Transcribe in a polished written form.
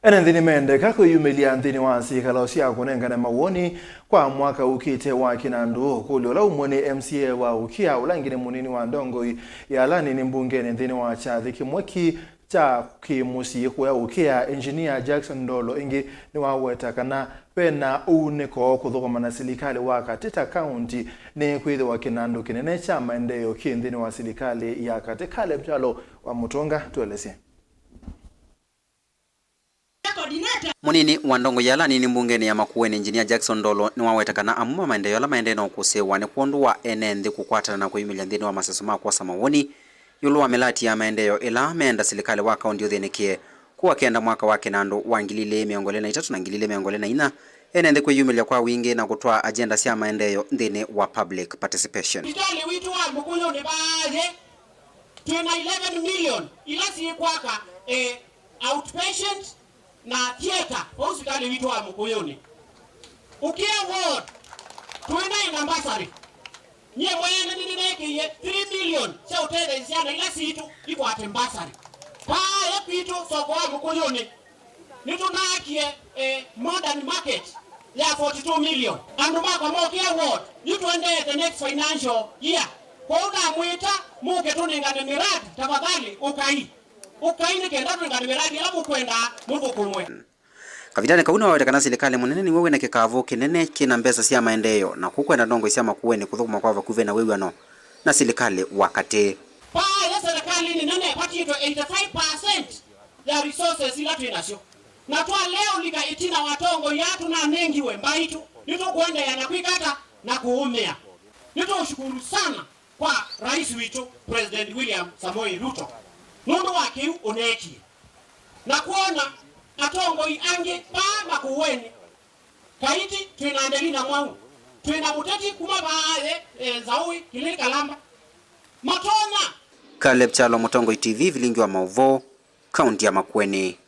Enenthi nimendeka kwiyumilya nthini wa syikalo sya kunengane Mawoni kwa mwaka ukite wa kinandu ukulyo umwe ni MCA wa ukia ulangine munini wa ndongoi ya anini mbungeni nthini wa chathi kimweki cha kimusi kwa ukia engineer Jackson Ndolo ingi niwaweta kana vena uuniko kuthukuma na syikalo wa katita county ni kwithiwa kinandu kinene cha Maendeeo nthini wa syikalo ya katikale mchalo wa mutunga tueleze. Munini wa ndongoi ya anini mbungeni ya Makueni engineer Jackson Ndolo niwaweta kana amuma Maendeeo la Maendeeo kusewa ni kuondoa Enenthi kukwatana na kwiyumilya nthini wa maseso ma Kwosa Mawoni Yiulu wa Milati ya Maendeeo ila meenda syikalo wa kaunti uthinikie kuwa kenda mwaka wa kinandu wa 2023 na 2024 Enenthi kwiyumilya kwa wingi na kutwa agenda sya Maendeeo nthini wa public participation. Kitali witu wa mkuyo ni baadhi tuna 11 million ila si kwaka outpatient na theater kwa hospitali witu wa mkuyuni ukia ward tuina ambassador nye mwene nineke 3 million cha utenda isiana ila situ iko ambassador paya pitu soko wa mkuyuni nitunakie modern market ya 42 million anduma kwa ukia ward yutuende the next financial year kwa una mwita muke tunengane miradi tafadhali ukai kenda tunengane miradi alafu kwenda mungu kumwe. Kavindani kauna waweta kana syikalo munini niwe na kikavu kinene kina mbesa sya Maendeeo na kukwenda ndongoi sya Makueni kuthukuma kwa vena wiwano na syikalo wakati ya serikali ni nene patito 85% ya resources ila tuinasyo na twa leo lika itina watongo yatu na nengiwe mbaitu nito kuende yanakwikata na kuumia. Nito ushukuru sana kwa rais wetu President William Samoei Ruto mundu wake uneki na kuona atongoi ange pa Makueni kaiti tuinaendelea mwangu tuina muteti kuma baadhi zaui kilili kalamba matona Kaleb Chalo Mutongoi TV vilingi wa Mauvo kaunti ya Makueni.